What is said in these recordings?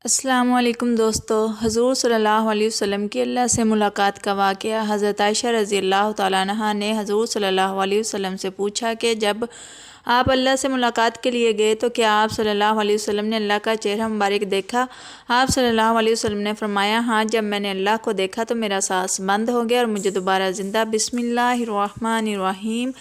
السلام علیکم دوستو، حضور صلی اللہ علیہ وسلم کی اللہ سے ملاقات کا واقعہ۔ حضرت عائشہ رضی اللہ تعالیٰ عنہا نے حضور صلی اللہ علیہ وسلم سے پوچھا کہ جب آپ اللہ سے ملاقات کے لیے گئے تو کیا آپ صلی اللہ علیہ وسلم نے اللہ کا چہرہ مبارک دیکھا؟ آپ صلی اللہ علیہ وسلم نے فرمایا، ہاں، جب میں نے اللہ کو دیکھا تو میرا سانس بند ہو گیا اور مجھے دوبارہ زندہ بسم اللہ الرحمن الرحیم۔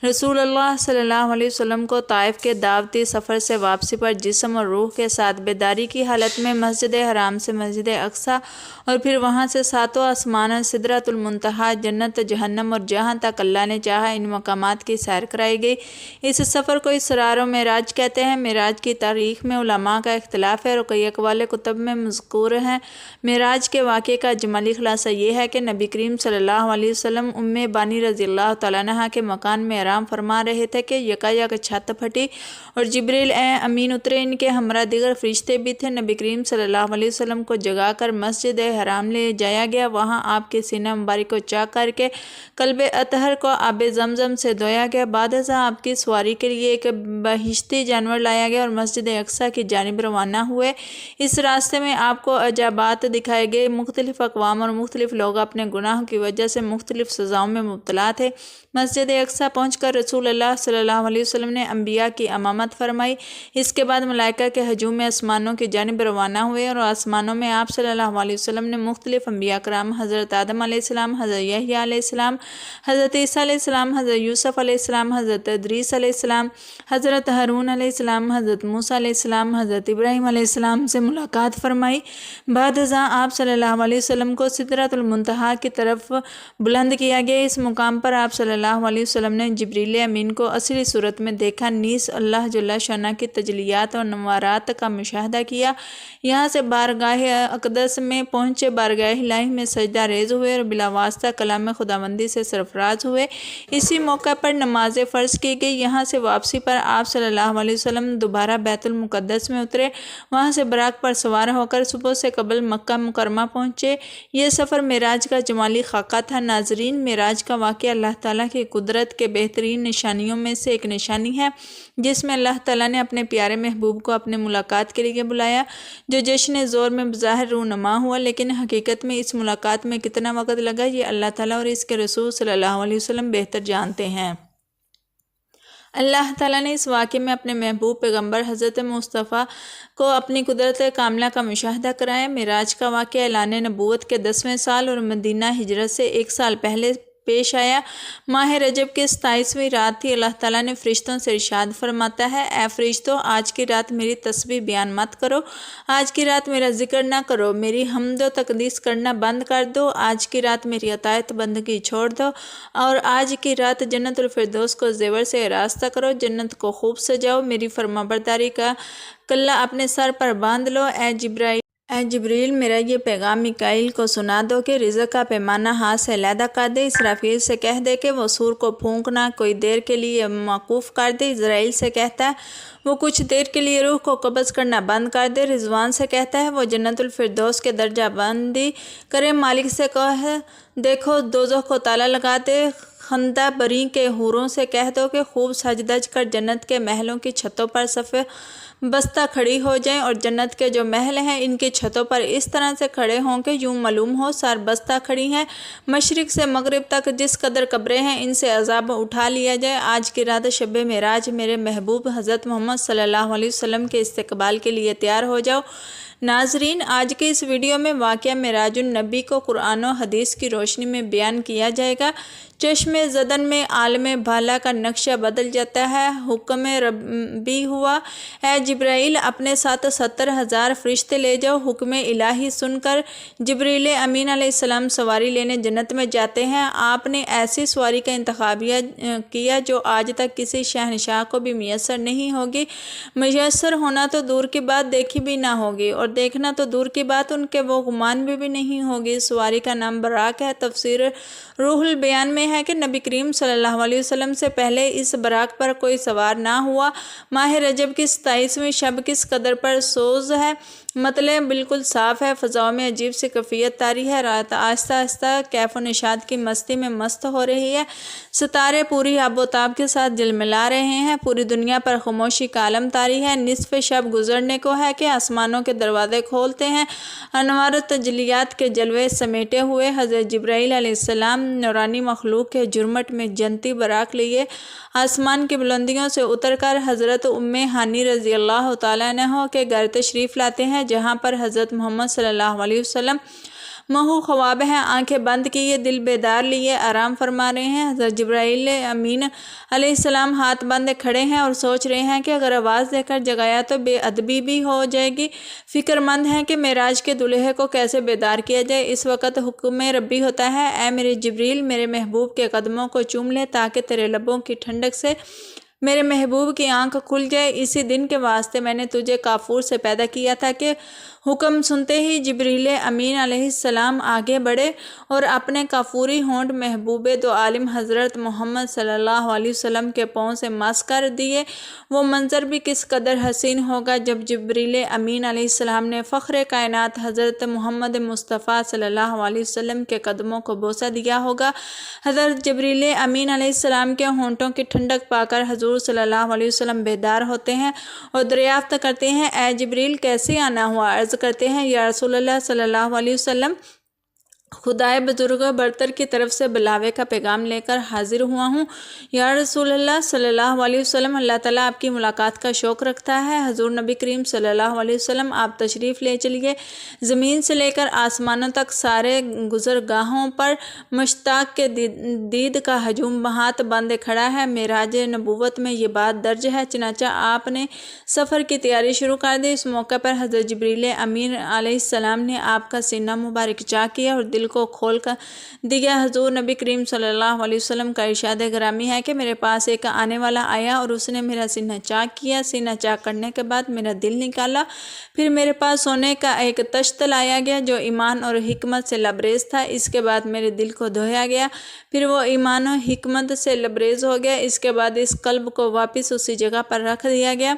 رسول اللہ صلی اللہ علیہ وسلم کو طائف کے دعوتی سفر سے واپسی پر جسم اور روح کے ساتھ بیداری کی حالت میں مسجد حرام سے مسجد اقصیٰ اور پھر وہاں سے ساتوں آسمان، سدرۃ المنتہا، جنت، جہنم اور جہاں تک اللہ نے چاہا ان مقامات کی سیر کرائی گئی۔ اس سفر کو اسراء و معراج کہتے ہیں۔ معراج کی تاریخ میں علماء کا اختلاف ہے اور کئی اقوال کتب میں مذکور ہیں۔ معراج کے واقعے کا جمالی خلاصہ یہ ہے کہ نبی کریم صلی اللہ علیہ وسلم ام بانی رضی اللہ تعالیٰ عنہا کے مکان میں آرام فرما رہے تھے کہ یکایک چھت پھٹی اور جبریل امین اترے۔ ان کے ہمراہ دیگر فرشتے بھی تھے۔ نبی کریم صلی اللہ علیہ وسلم کو جگا کر مسجد حرام لے جایا گیا۔ وہاں آپ کے سینہ مبارک کو چاک کر کے قلب اطہر کو آب زمزم سے دھویا گیا۔ بعد ازاں آپ کی سواری کے لیے ایک بہشتی جانور لایا گیا اور مسجد اقصیٰ کی جانب روانہ ہوئے۔ اس راستے میں آپ کو عجائبات دکھائے گئے۔ مختلف اقوام اور مختلف لوگ اپنے گناہوں کی وجہ سے مختلف سزاؤں میں مبتلا تھے۔ مسجد اقصیٰ پہنچ کر رسول اللہ صلی اللہ علیہ وسلم نے انبیاء کی امامت فرمائی۔ اس کے بعد ملائکہ کے ہجوم میں آسمانوں کی جانب روانہ ہوئے اور آسمانوں میں آپ صلی اللہ علیہ وسلم نے مختلف انبیاء کرام، حضرت آدم علیہ السلام، حضرت یحییٰ علیہ السلام، حضرت عیسیٰ علیہ السلام، حضرت یوسف علیہ السلام، حضرت ادریس علیہ السلام، حضرت ہارون علیہ السلام، حضرت موسیٰ علیہ السلام، حضرت ابراہیم علیہ السلام سے ملاقات فرمائی۔ بعد ازاں آپ صلی اللہ علیہ وسلم کو سدرۃ المنتہا کی طرف بلند کیا گیا۔ اس مقام پر آپ صلی اللہ علیہ وسلم نے جبریل امین کو اصلی صورت میں دیکھا، نیز اللہ جل شانہ کی تجلیات اور نوارات کا مشاہدہ کیا۔ یہاں سے بارگاہ اقدس میں پہنچے، بارگاہ الہی میں سجدہ ریز ہوئے اور بلا واسطہ کلام خداوندی سے سرفراز ہوئے۔ اسی موقع پر نماز فرض کی گئی۔ یہاں سے واپسی پر آپ صلی اللہ علیہ وسلم دوبارہ بیت المقدس میں اترے، وہاں سے براق پر سوار ہو کر صبح سے قبل مکہ مکرمہ پہنچے۔ یہ سفر معراج کا جمالی خاکہ تھا۔ ناظرین، معراج کا واقعہ اللہ تعالیٰ کی قدرت کے بہترین نشانیوں میں سے ایک نشانی ہے، جس میں اللہ تعالیٰ نے اپنے پیارے محبوب کو اپنے ملاقات کے لیے بلایا، جو جشن زور میں بظاہر رونما ہوا، لیکن حقیقت میں اس ملاقات میں کتنا وقت لگا یہ اللہ تعالیٰ اور اس کے رسول صلی اللہ علیہ وسلم بہتر جانتے ہیں۔ اللہ تعالیٰ نے اس واقعے میں اپنے محبوب پیغمبر حضرت مصطفیٰ کو اپنی قدرت کاملہ کا مشاہدہ کرایا۔ معراج کا واقعہ اعلان نبوت کے 10ویں سال اور مدینہ ہجرت سے 1 سال پہلے پیش آیا۔ ماہ رجب کی 27ویں رات تھی۔ اللہ تعالیٰ نے فرشتوں سے ارشاد فرماتا ہے، اے فرشتوں، آج کی رات میری تسبیح بیان مت کرو، آج کی رات میرا ذکر نہ کرو، میری حمد و تقدیس کرنا بند کر دو، آج کی رات میری اطاعت بندگی چھوڑ دو اور آج کی رات جنت الفردوس کو زیور سے آراستہ کرو، جنت کو خوب سجاؤ، میری فرما برداری کا کلہ اپنے سر پر باندھ لو۔ اے جبریل، میرا یہ پیغام میکائیل کو سنا دو کہ رزق کا پیمانہ ہاتھ سے علیحدہ کر دے۔ اسرافیل سے کہہ دے کہ وہ سور کو پھونکنا کوئی دیر کے لیے موقوف کر دے۔ اسرائیل سے کہتا ہے وہ کچھ دیر کے لیے روح کو قبض کرنا بند کر دے۔ رضوان سے کہتا ہے وہ جنت الفردوس کے درجہ بندی کرے۔ مالک سے کہہ دیکھو دوزخ کو تالا لگا دے۔ خندہ بری کے حوروں سے کہہ دو کہ خوب سج دج کر جنت کے محلوں کی چھتوں پر صف بستہ کھڑی ہو جائیں اور جنت کے جو محل ہیں ان کی چھتوں پر اس طرح سے کھڑے ہوں کہ یوں معلوم ہو سر بستہ کھڑی ہیں۔ مشرق سے مغرب تک جس قدر قبریں ہیں ان سے عذاب اٹھا لیا جائے۔ آج کی رات شب معراج میرے محبوب حضرت محمد صلی اللہ علیہ وسلم کے استقبال کے لیے تیار ہو جاؤ۔ ناظرین، آج کے اس ویڈیو میں واقعہ معراج النبی کو قرآن و حدیث کی روشنی میں بیان کیا جائے گا۔ چشم زدن میں عالم بالا کا نقشہ بدل جاتا ہے۔ حکم ربی ہوا، اے جبرائیل اپنے ساتھ 70,000 فرشتے لے جاؤ۔ حکم الہی سن کر جبریل امین علیہ السلام سواری لینے جنت میں جاتے ہیں۔ آپ نے ایسی سواری کا انتخاب کیا جو آج تک کسی شہنشاہ کو بھی میسر نہیں ہوگی۔ میسر ہونا تو دور کی بات دیکھی بھی نہ ہوگی اور دیکھنا تو دور کی بات ان کے وہ گمان بھی نہیں ہوگی۔ سواری کا نام براق ہے۔ تفسیر روح البیان میں ہے کہ نبی کریم صلی اللہ علیہ وسلم سے پہلے اس براق پر کوئی سوار نہ ہوا۔ ماہ رجب کی 27ویں شب کس قدر پر سوز ہے۔ مطلب بالکل صاف ہے، فضاؤں میں عجیب سی کیفیت طاری ہے، رات آہستہ آہستہ کیف و نشاط کی مستی میں مست ہو رہی ہے، ستارے پوری آب و تاب کے ساتھ جلملا رہے ہیں، پوری دنیا پر خاموشی کا عالم طاری ہے، نصف شب گزرنے کو ہے کہ آسمانوں کے دروازے کھولتے ہیں، انوار و تجلیات کے جلوے سمیٹے ہوئے حضرت جبرائیل علیہ السلام نورانی مخلوق کے جرمٹ میں جنتی براق لیے آسمان کی بلندیوں سے اتر کر حضرت ام ہانی رضی اللہ تعالیٰ عنہ کے گھر تشریف لاتے ہیں، جہاں پر حضرت محمد صلی اللہ علیہ وسلم محو خواب ہیں، آنکھیں بند کیے، دل بیدار لیے آرام فرما رہے ہیں۔ حضرت جبرائیل امین علیہ السلام ہاتھ باندھے کھڑے ہیں اور سوچ رہے ہیں کہ اگر آواز دے کر جگایا تو بے ادبی بھی ہو جائے گی، فکر مند ہیں کہ معراج کے دولہے کو کیسے بیدار کیا جائے۔ اس وقت حکم ربی ہوتا ہے، اے میرے جبریل، میرے محبوب کے قدموں کو چوم لے تاکہ تیرے لبوں کی ٹھنڈک سے میرے محبوب کی آنکھ کھل جائے۔ اسی دن کے واسطے میں نے تجھے کافور سے پیدا کیا تھا کہ حکم سنتے ہی جبریل امین علیہ السلام آگے بڑھے اور اپنے کافوری ہونٹ محبوب دو عالم حضرت محمد صلی اللہ علیہ وسلم کے پاؤں سے مس کر دیے۔ وہ منظر بھی کس قدر حسین ہوگا جب جبریل امین علیہ السلام نے فخر کائنات حضرت محمد مصطفیٰ صلی اللہ علیہ وسلم کے قدموں کو بوسہ دیا ہوگا۔ حضرت جبریل امین علیہ السلام کے ہونٹوں کی ٹھنڈک پا کر حضور صلی اللہ علیہ وسلم بیدار ہوتے ہیں اور دریافت کرتے ہیں، اے جبریل کیسے آنا ہوا؟ عرض کرتے ہیں، یا رسول اللہ صلی اللہ علیہ وسلم، خدائے بزرگ برتر کی طرف سے بلاوے کا پیغام لے کر حاضر ہوا ہوں۔ یا رسول اللہ صلی اللہ علیہ وسلم، اللہ تعالیٰ آپ کی ملاقات کا شوق رکھتا ہے۔ حضور نبی کریم صلی اللہ علیہ وسلم، آپ تشریف لے چلیے۔ زمین سے لے کر آسمانوں تک سارے گزرگاہوں پر مشتاق کے دید کا ہجوم ہاتھ باندھے کھڑا ہے۔ معراج نبوت میں یہ بات درج ہے، چنانچہ آپ نے سفر کی تیاری شروع کر دی۔ اس موقع پر حضرت جبریل امین علیہ السلام نے آپ کا سینہ مبارک چاک کیا اور دل کو کھول کر دیا۔ حضور نبی کریم صلی اللہ علیہ وسلم کا ارشاد گرامی ہے کہ میرے پاس ایک آنے والا آیا اور اس نے میرا سینہ چاک کیا، سینہ چاک کرنے کے بعد میرا دل نکالا، پھر میرے پاس سونے کا ایک تشت لایا گیا جو ایمان اور حکمت سے لبریز تھا، اس کے بعد میرے دل کو دھویا گیا، پھر وہ ایمان و حکمت سے لبریز ہو گیا، اس کے بعد اس قلب کو واپس اسی جگہ پر رکھ دیا گیا۔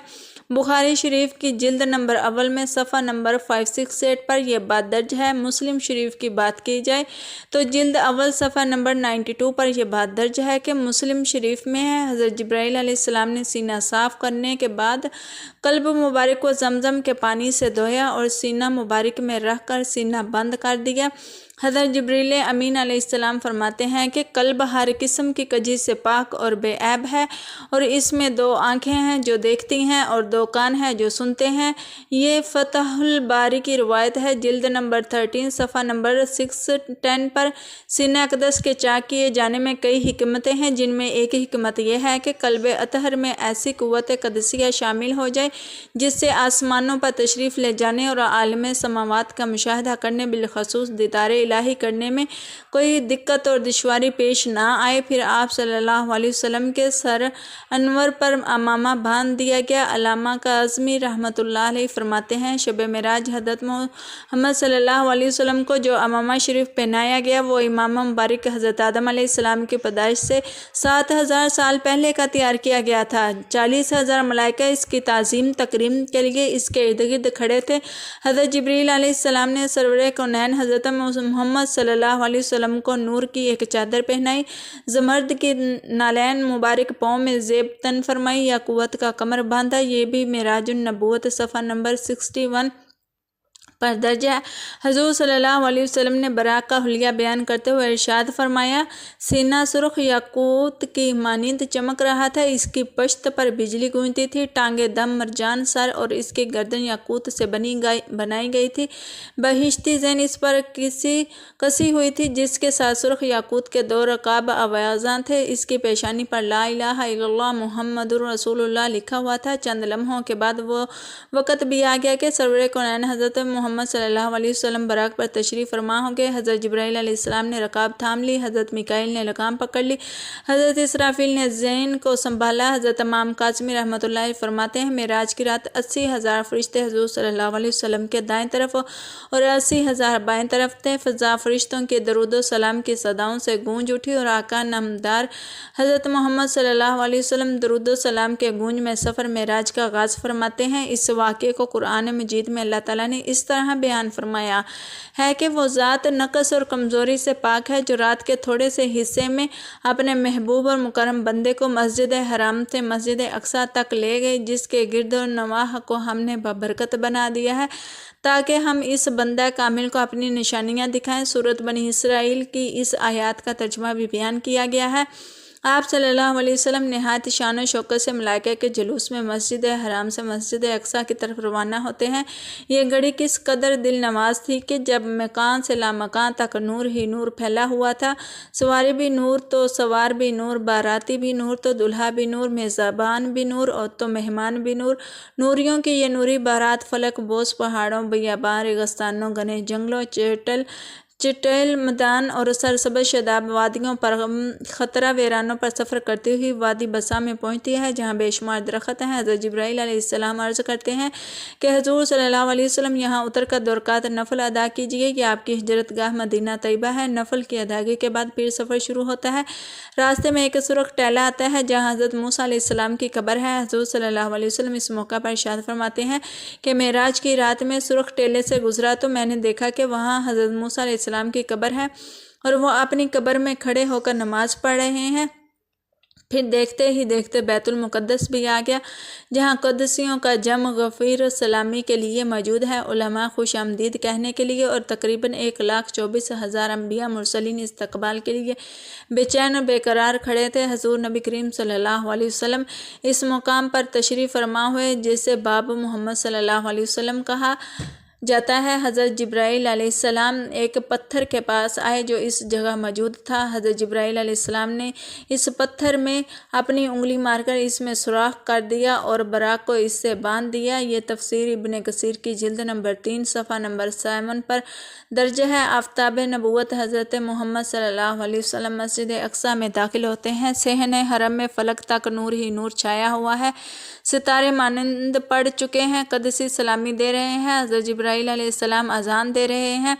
بخاری شریف کی جلد نمبر اول میں صفحہ نمبر 568 پر یہ بات درج ہے۔ مسلم شریف کی بات کی جائے تو جلد اول صفحہ نمبر 92 پر یہ بات درج ہے کہ مسلم شریف میں ہے، حضرت جبرائیل علیہ السلام نے سینہ صاف کرنے کے بعد قلب مبارک کو زمزم کے پانی سے دھویا اور سینہ مبارک میں رکھ کر سینہ بند کر دیا۔ حضرت جبریل امین علیہ السلام فرماتے ہیں کہ قلب ہر قسم کی کجی سے پاک اور بے عیب ہے اور اس میں 2 آنکھیں ہیں جو دیکھتی ہیں اور 2 کان ہیں جو سنتے ہیں۔ یہ فتح الباری کی روایت ہے، جلد نمبر 13 صفحہ نمبر 610 پر۔ سینہ اقدس کے چاک کیے جانے میں کئی حکمتیں ہیں، جن میں ایک حکمت یہ ہے کہ قلب اطہر میں ایسی قوت قدسیہ شامل ہو جائے جس سے آسمانوں پر تشریف لے جانے اور عالم سماوات کا مشاہدہ کرنے، بالخصوص دیدار الہی کرنے میں کوئی دقت اور دشواری پیش نہ آئے۔ پھر آپ صلی اللہ علیہ وسلم کے سر انور پر امامہ باندھ دیا گیا۔ علامہ کاظمی رحمۃ اللہ علیہ فرماتے ہیں، شب معراج حضرت محمد صلی اللہ علیہ وسلم کو جو امامہ شریف پہنایا گیا وہ امامہ مبارک حضرت آدم علیہ السلام کی پیدائش سے 7000 سال پہلے کا تیار کیا گیا تھا۔ 40,000 ملائکہ اس کی تعظیم تکریم کے لیے اس کے ارد گرد کھڑے تھے۔ حضرت جبریل علیہ السلام نے سرور کونین حضرت محمد صلی اللہ علیہ وسلم کو نور کی ایک چادر پہنائی، زمرد کی نالین مبارک پاؤں میں زیب تن فرمائی، یا قوت کا کمر باندھا۔ یہ بھی معراج النبوت صفحہ نمبر 61 پر درج ہے۔ حضور صلی اللہ علیہ وسلم نے براق کا حلیہ بیان کرتے ہوئے ارشاد فرمایا، سینہ سرخ یاقوت کی مانند چمک رہا تھا، اس کی پشت پر بجلی گونجتی تھی، ٹانگیں دم مرجان، سر اور اس کی گردن یاقوت سے بنائی گئی تھی، بہشتی زین اس پر کسی ہوئی تھی جس کے ساتھ سرخ یاقوت کے 2 رکاب آویزاں تھے، اس کی پیشانی پر لا الہ الا اللہ محمد رسول اللہ لکھا ہوا تھا۔ چند لمحوں کے بعد وہ وقت بھی آ گیا کہ سرور کونین حضرت محمد محمد صلی اللہ علیہ وسلم براق پر تشریف فرما ہو گئے۔ حضرت جبرائیل علیہ السلام نے رکاب تھام لی، حضرت میکائیل نے لگام پکڑ لی، حضرت اسرافیل نے زین کو سنبھالا۔ حضرت امام قاسمی رحمۃ اللہ علیہ فرماتے ہیں معراج کی رات 80,000 فرشتے حضور صلی اللہ علیہ وسلم کے دائیں طرف اور 80,000 بائیں طرف تھے۔ فضا فرشتوں کے درود و سلام کی صداؤں سے گونج اٹھی اور آقا نامدار حضرت محمد صلی اللہ علیہ وسلم درود و سلام کے گونج میں سفر معراج کا آغاز فرماتے ہیں۔ اس واقعے کو قرآن مجید میں اللہ تعالیٰ نے اس طرح بیان فرمایا ہے کہ وہ ذات نقص اور کمزوری سے پاک ہے جو رات کے تھوڑے سے حصے میں اپنے محبوب اور مکرم بندے کو مسجد حرام سے مسجد اقصیٰ تک لے گئی، جس کے گرد و نواح کو ہم نے بابرکت بنا دیا ہے تاکہ ہم اس بندہ کامل کو اپنی نشانیاں دکھائیں۔ سورۃ بنی اسرائیل کی اس آیات کا ترجمہ بھی بیان کیا گیا ہے۔ آپ صلی اللہ علیہ وسلم نہایت شان و شوکت سے ملائکہ کے جلوس میں مسجد حرام سے مسجد اقصیٰ کی طرف روانہ ہوتے ہیں۔ یہ گھڑی کس قدر دل نواز تھی کہ جب مکان سے لامکان تک نور ہی نور پھیلا ہوا تھا، سواری بھی نور تو سوار بھی نور، باراتی بھی نور تو دلہا بھی نور، میزبان بھی نور اور تو مہمان بھی نور۔ نوریوں کی یہ نوری بارات فلک بوس، پہاڑوں، بیابان، ریگستانوں، گھنے جنگلوں، چٹیل میدان اور سرسبز شاداب وادیوں پر خطرہ ویرانوں پر سفر کرتی ہوئی وادی بسا میں پہنچتی ہے جہاں بے شمار درخت ہیں۔ حضرت جبرائیل علیہ السلام عرض کرتے ہیں کہ حضور صلی اللہ علیہ وسلم یہاں اتر کر 2 رکعت نفل ادا کیجیے، یہ آپ کی ہجرت گاہ مدینہ طیبہ ہے۔ نفل کی ادائیگی کے بعد پھر سفر شروع ہوتا ہے۔ راستے میں ایک سرخ ٹیلہ آتا ہے جہاں حضرت موسیٰ علیہ السلام کی قبر ہے۔ حضور صلی اللہ علیہ وسلم اس موقع پر ارشاد فرماتے ہیں کہ معراج کی رات میں سرخ ٹیلے سے گزرا تو میں نے دیکھا کہ وہاں حضرت موسیٰ علیہ السلام کی قبر ہے اور وہ اپنی قبر میں کھڑے ہو کر نماز پڑھ رہے ہیں۔ پھر دیکھتے ہی دیکھتے بیت المقدس بھی آ گیا جہاں قدسیوں کا جم غفیر سلامی کے لیے موجود ہے، علماء خوش آمدید کہنے کے لیے اور تقریباً 1,24,000 انبیاء مرسلین استقبال کے لیے بے چین اور بے قرار کھڑے تھے۔ حضور نبی کریم صلی اللہ علیہ وسلم اس مقام پر تشریف فرما ہوئے جسے باب محمد صلی اللہ علیہ وسلم کہا جاتا ہے۔ حضرت جبرائیل علیہ السلام ایک پتھر کے پاس آئے جو اس جگہ موجود تھا۔ حضرت جبرائیل علیہ السلام نے اس پتھر میں اپنی انگلی مار کر اس میں سوراخ کر دیا اور براق کو اس سے باندھ دیا۔ یہ تفسیر ابن کثیر کی جلد نمبر 3 صفحہ نمبر 57 پر درج ہے۔ آفتاب نبوت حضرت محمد صلی اللہ علیہ وسلم مسجد اقصیٰ میں داخل ہوتے ہیں۔ صحن حرم میں فلک تک نور ہی نور چھایا ہوا ہے، ستارے مانند پڑ چکے ہیں، قدسی سلامی دے رہے ہیں۔ حضرت جبرائیل علیہ السلام اذان دے رہے ہیں۔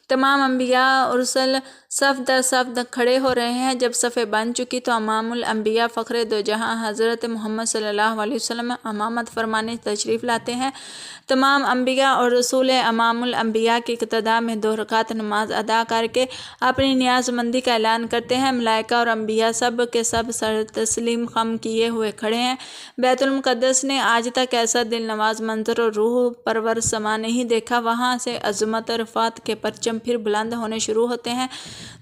تمام انبیاء اور رسل صف در صف کھڑے ہو رہے ہیں۔ جب صفیں بن چکی تو امام الانبیاء فخر دو جہاں حضرت محمد صلی اللہ علیہ وسلم امامت فرمانے تشریف لاتے ہیں۔ تمام انبیاء اور رسول امام الانبیاء کی اقتداء میں 2 رکعت نماز ادا کر کے اپنی نیاز مندی کا اعلان کرتے ہیں۔ ملائکہ اور انبیاء سب کے سب سر تسلیم خم کیے ہوئے کھڑے ہیں۔ بیت المقدس نے آج تک ایسا دل نواز منظر اور روح پرور سما نہیں دیکھا۔ وہاں سے عظمت اور رفعت کے پرچم پھر بلند ہونے شروع ہوتے ہیں۔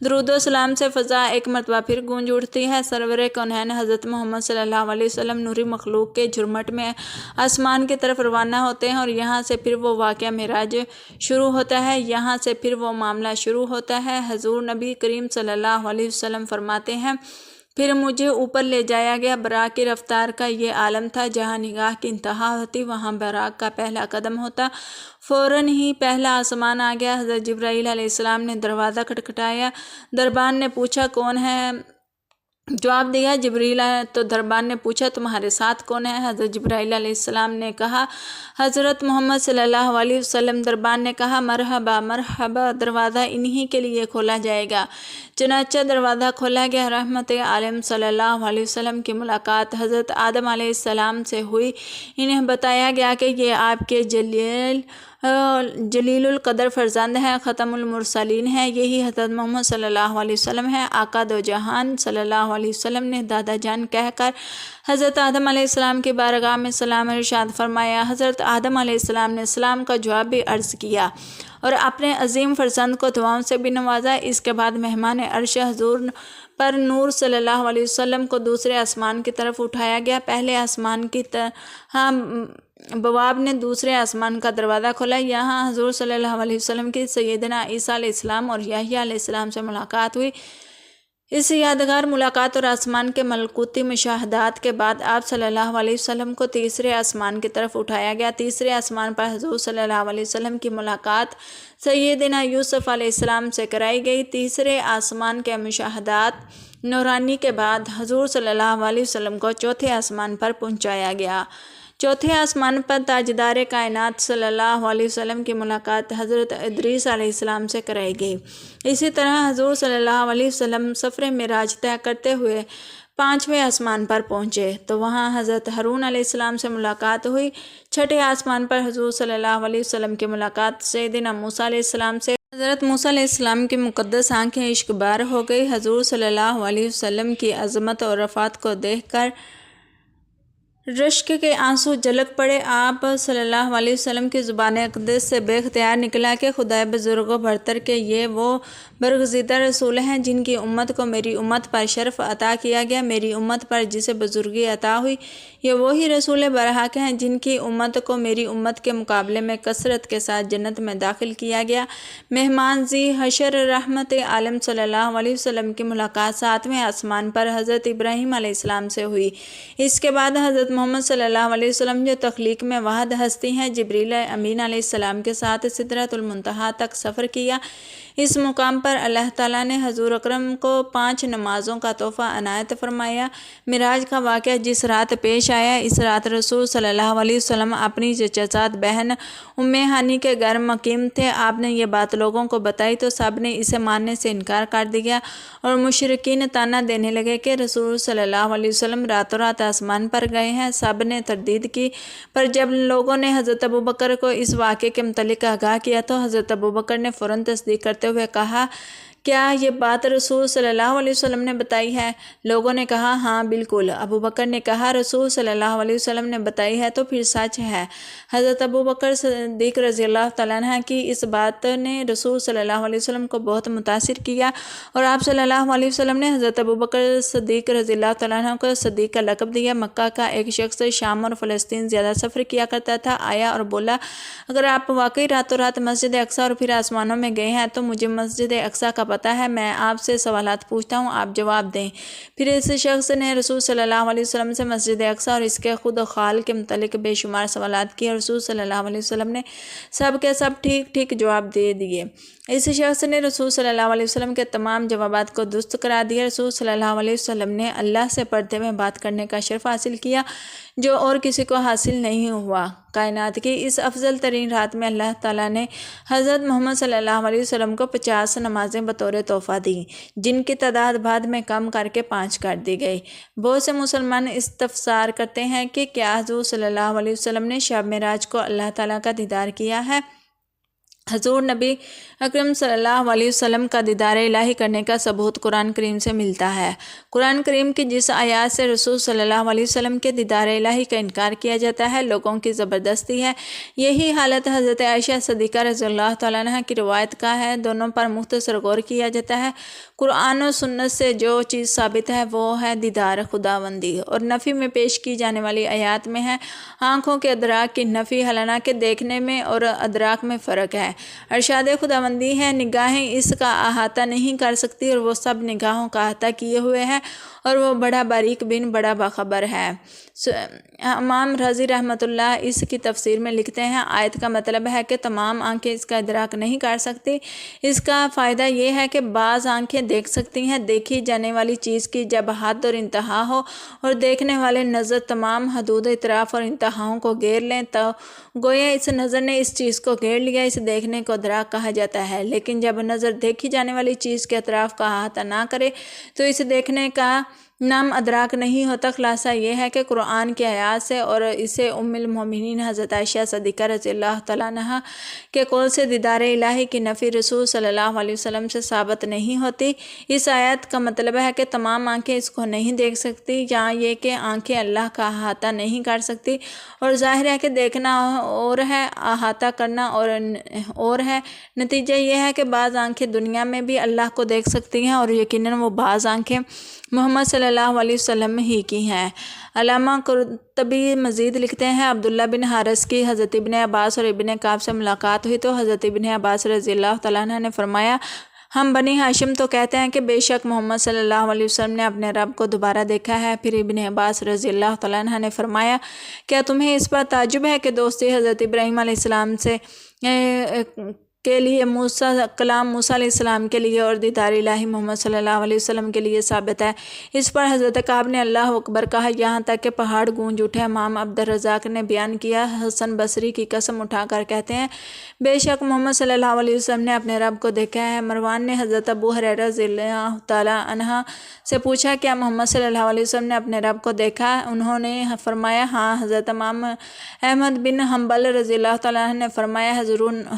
درود و سلام سے فضا ایک مرتبہ پھر گونج اٹھتی ہے۔ سرور کونین حضرت محمد صلی اللہ علیہ وسلم نوری مخلوق کے جھرمٹ میں آسمان کی طرف روانہ ہوتے ہیں اور یہاں سے پھر وہ واقعہ معراج شروع ہوتا ہے، یہاں سے پھر وہ معاملہ شروع ہوتا ہے۔ حضور نبی کریم صلی اللہ علیہ وسلم فرماتے ہیں پھر مجھے اوپر لے جایا گیا۔ براق کی رفتار کا یہ عالم تھا جہاں نگاہ کی انتہا ہوتی وہاں براق کا پہلا قدم ہوتا۔ فوراً ہی پہلا آسمان آ گیا۔ حضرت جبرائیل علیہ السلام نے دروازہ کھٹکھٹایا۔ دربان نے پوچھا کون ہے؟ جواب دیا جبرائیل۔ تو دربان نے پوچھا تمہارے ساتھ کون ہے؟ حضرت جبرائیل علیہ السلام نے کہا حضرت محمد صلی اللہ علیہ وسلم۔ دربان نے کہا مرحبا مرحبا، دروازہ انہی کے لیے کھولا جائے گا۔ چنانچہ دروازہ کھولا گیا۔ رحمت عالم صلی اللہ علیہ وسلم کی ملاقات حضرت آدم علیہ السلام سے ہوئی۔ انہیں بتایا گیا کہ یہ آپ کے جلیل القدر فرزند ہیں، ختم المرسلین ہیں، یہی حضرت محمد صلی اللہ علیہ وسلم ہیں۔ آقا دو جہان صلی اللہ علیہ وسلم نے دادا جان کہہ کر حضرت آدم علیہ السلام کی بارگاہ میں سلام ارشاد فرمایا۔ حضرت آدم علیہ السلام نے سلام کا جواب بھی عرض کیا اور اپنے عظیم فرزند کو دعاؤں سے بھی نوازا۔ اس کے بعد مہمان عرش حضور پر نور صلی اللہ علیہ وسلم کو دوسرے آسمان کی طرف اٹھایا گیا۔ پہلے آسمان کی طرح بواب نے دوسرے آسمان کا دروازہ کھولا۔ یہاں حضور صلی اللہ علیہ وسلم کی سیدنا عیسیٰ علیہ السلام اور یحییٰ علیہ السلام سے ملاقات ہوئی۔ اس یادگار ملاقات اور آسمان کے ملکوتی مشاہدات کے بعد آپ صلی اللہ علیہ وسلم کو تیسرے آسمان کی طرف اٹھایا گیا۔ تیسرے آسمان پر حضور صلی اللہ علیہ وسلم کی ملاقات سیدنا یوسف علیہ السلام سے کرائی گئی۔ تیسرے آسمان کے مشاہدات نورانی کے بعد حضور صلی اللہ علیہ وسلم کو چوتھے آسمان پر پہنچایا گیا۔ چوتھے آسمان پر تاجدار کائنات صلی اللہ علیہ وسلم کی ملاقات حضرت ادریس علیہ السلام سے کرائی گئی۔ اسی طرح حضور صلی اللہ علیہ وسلم سفر معراج طے کرتے ہوئے پانچویں آسمان پر پہنچے تو وہاں حضرت ہارون علیہ السلام سے ملاقات ہوئی۔ چھٹے آسمان پر حضور صلی اللہ علیہ وسلم کی ملاقات سیدنا موسیٰ علیہ السلام سے۔ حضرت موسیٰ علیہ السلام کی مقدس آنکھیں اشک بار ہو گئی۔ حضور صلی اللہ علیہ وسلم کی عظمت اور رفعت کو دیکھ کر رشک کے آنسو جھلک پڑے۔ آپ صلی اللہ علیہ وسلم کی زبان اقدس سے بے اختیار نکلا کہ خدائے بزرگ و برتر کے یہ وہ برگزیدہ رسول ہیں جن کی امت کو میری امت پر شرف عطا کیا گیا۔ میری امت پر جسے بزرگی عطا ہوئی یہ وہی رسول برحق ہیں جن کی امت کو میری امت کے مقابلے میں کثرت کے ساتھ جنت میں داخل کیا گیا۔ مہمان ذی حشر رحمت عالم صلی اللہ علیہ وسلم کی ملاقات ساتویں آسمان پر حضرت ابراہیم علیہ السلام سے ہوئی۔ اس کے بعد حضرت محمد صلی اللہ علیہ وسلم جو تخلیق میں واحد ہستی ہیں جبریل امین علیہ السلام کے ساتھ سدرۃ المنتہا تک سفر کیا۔ اس مقام پر اللہ تعالیٰ نے حضور اکرم کو 5 نمازوں کا تحفہ عنایت فرمایا۔ معراج کا واقعہ جس رات پیش آیا اس رات رسول صلی اللہ علیہ وسلم اپنی چچا بہن ام ہانی کے گھر مقیم تھے۔ آپ نے یہ بات لوگوں کو بتائی تو سب نے اسے ماننے سے انکار کر دیا اور مشرکین طعنہ دینے لگے کہ رسول صلی اللہ علیہ وسلم راتوں رات آسمان پر گئے ہیں۔ سب نے تردید کی، پر جب لوگوں نے حضرت ابوبکر کو اس واقعے کے متعلق آگاہ کیا تو حضرت ابوبکر نے فوراً تصدیق کرتے ہوئے کہا کیا یہ بات رسول صلی اللہ علیہ وسلم نے بتائی ہے؟ لوگوں نے کہا ہاں بالکل۔ ابوبکر نے کہا رسول صلی اللہ علیہ وسلم نے بتائی ہے تو پھر سچ ہے۔ حضرت ابوبکر صدیق رضی اللہ تعالیٰ عنہ کی اس بات نے رسول صلی اللہ علیہ وسلم کو بہت متاثر کیا اور آپ صلی اللہ علیہ وسلم نے حضرت ابوبکر صدیق رضی اللہ تعالیٰ عنہ کو صدیق کا لقب دیا۔ مکہ کا ایک شخص شام اور فلسطین زیادہ سفر کیا کرتا تھا، آیا اور بولا اگر آپ واقعی راتوں رات مسجد اقصیٰ اور پھر آسمانوں میں گئے ہیں تو مجھے مسجد اقصیٰ کا پتہ ہے، میں آپ سے سوالات پوچھتا ہوں، آپ جواب دیں۔ پھر اس شخص نے رسول صلی اللہ علیہ وسلم سے مسجد اقصیٰ اور اس کے خود خال کے متعلق بے شمار سوالات کیے۔ رسول صلی اللہ علیہ وسلم نے سب کے سب ٹھیک ٹھیک جواب دے دیے۔ اس شخص نے رسول صلی اللہ علیہ وسلم کے تمام جوابات کو درست قرار دیا۔ رسول صلی اللہ علیہ وسلم نے اللہ سے پردے میں بات کرنے کا شرف حاصل کیا جو اور کسی کو حاصل نہیں ہوا۔ کائنات کی اس افضل ترین رات میں اللہ تعالیٰ نے حضرت محمد صلی اللہ علیہ وسلم کو 50 نمازیں بطور تحفہ دیں جن کی تعداد بعد میں کم کر کے 5 کر دی گئی۔ بہت سے مسلمان استفسار کرتے ہیں کہ کیا حضور صلی اللہ علیہ وسلم نے شب معراج کو اللہ تعالیٰ کا دیدار کیا ہے؟ حضور نبی اکرم صلی اللہ علیہ وسلم کا دیدار الہی کرنے کا ثبوت قرآن کریم سے ملتا ہے۔ قرآن کریم کی جس آیات سے رسول صلی اللہ علیہ وسلم کے دیدار الہی کا انکار کیا جاتا ہے لوگوں کی زبردستی ہے، یہی حالت حضرت عائشہ صدیقہ رضی اللہ تعالیٰ عنہ کی روایت کا ہے۔ دونوں پر مختصر غور کیا جاتا ہے۔ قرآن و سنت سے جو چیز ثابت ہے وہ ہے دیدار خداوندی، اور نفی میں پیش کی جانے والی آیات میں ہے آنکھوں کے ادراک کی نفی، حالانکہ دیکھنے میں اور ادراک میں فرق ہے۔ ارشاد خداوندی ہے نگاہیں اس کا احاطہ نہیں کر سکتی اور وہ سب نگاہوں کا احاطہ کیے ہوئے ہے اور وہ بڑا باریک بین بڑا باخبر ہے۔ امام رازی رحمۃ اللہ اس کی تفسیر میں لکھتے ہیں آیت کا مطلب ہے کہ تمام آنکھیں اس کا ادراک نہیں کر سکتی۔ اس کا فائدہ یہ ہے کہ بعض آنکھیں دیکھ سکتی ہیں دیکھی جانے والی چیز کی جب حد اور انتہا ہو، اور دیکھنے والے نظر تمام حدود اطراف اور انتہاؤں کو گھیر لیں تو گویا اس نظر نے اس چیز کو گھیر لیا۔ اس دیکھنے کو ادراک کہا جاتا ہے، لیکن جب نظر دیکھی جانے والی چیز کے اطراف کا احاطہ نہ کرے تو اس دیکھنے کا نام ادراک نہیں ہوتا۔ خلاصہ یہ ہے کہ قرآن کی آیات سے اور اسے ام المومنین حضرت عائشہ صدیقہ رضی اللہ تعالیٰ عنہ کے قول سے دیدار الہی کی نفی رسول صلی اللہ علیہ وسلم سے ثابت نہیں ہوتی۔ اس آیت کا مطلب ہے کہ تمام آنکھیں اس کو نہیں دیکھ سکتی، یہاں یہ کہ آنکھیں اللہ کا احاطہ نہیں کر سکتی، اور ظاہر ہے کہ دیکھنا اور ہے احاطہ کرنا اور ہے۔ نتیجہ یہ ہے کہ بعض آنکھیں دنیا میں بھی اللہ کو دیکھ سکتی ہیں اور یقیناً وہ بعض آنکھیں محمد صلی اللہ علیہ وسلم ہی کی ہیں۔ علامہ قرطبی مزید لکھتے ہیں عبداللہ بن حارث کی حضرت ابن عباس اور ابن کعب سے ملاقات ہوئی تو حضرت ابن عباس رضی اللہ تعالیٰ عنہ نے فرمایا ہم بنی ہاشم تو کہتے ہیں کہ بے شک محمد صلی اللہ علیہ وسلم نے اپنے رب کو دوبارہ دیکھا ہے۔ پھر ابن عباس رضی اللہ تعالیٰ عنہ نے فرمایا، کیا تمہیں اس پر تعجب ہے کہ دوستی حضرت ابراہیم علیہ السلام سے کے لیے کلام موسیٰ علیہ السلام کے لیے اور دیدار الہی محمد صلی اللہ علیہ وسلم کے لیے ثابت ہے؟ اس پر حضرت کعب نے اللہ اکبر کہا، یہاں تک کہ پہاڑ گونج اٹھے۔ امام عبد الرزاق نے بیان کیا، حسن بصری کی قسم اٹھا کر کہتے ہیں، بے شک محمد صلی اللہ علیہ وسلم نے اپنے رب کو دیکھا ہے۔ مروان نے حضرت ابو ہریرہ رضی اللہ تعالیٰ عنہ سے پوچھا، کیا محمد صلی اللہ علیہ وسلم نے اپنے رب کو دیکھا؟ انہوں نے فرمایا ہاں۔ حضرت امام احمد بن حنبل رضی اللہ تعالیٰ عنہ نے فرمایا،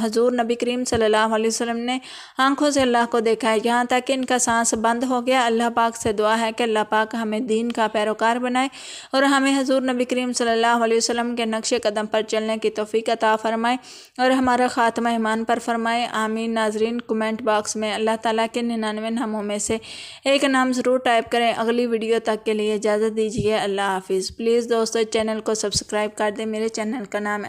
حضور نبی کریم صلی اللہ علیہ وسلم نے آنکھوں سے اللہ کو دیکھا ہے، یہاں تک کہ ان کا سانس بند ہو گیا۔ اللہ پاک سے دعا ہے کہ اللہ پاک ہمیں دین کا پیروکار بنائے اور ہمیں حضور نبی کریم صلی اللہ علیہ وسلم کے نقش قدم پر چلنے کی توفیق عطا فرمائے اور ہمارا خاتمہ ایمان پر فرمائے، آمین۔ ناظرین، کمنٹ باکس میں اللہ تعالیٰ کے 99 ناموں میں سے ایک نام ضرور ٹائپ کریں۔ اگلی ویڈیو تک کے لیے اجازت دیجیے، اللہ حافظ۔ پلیز دوستو چینل کو سبسکرائب کر دیں۔ میرے چینل کا نام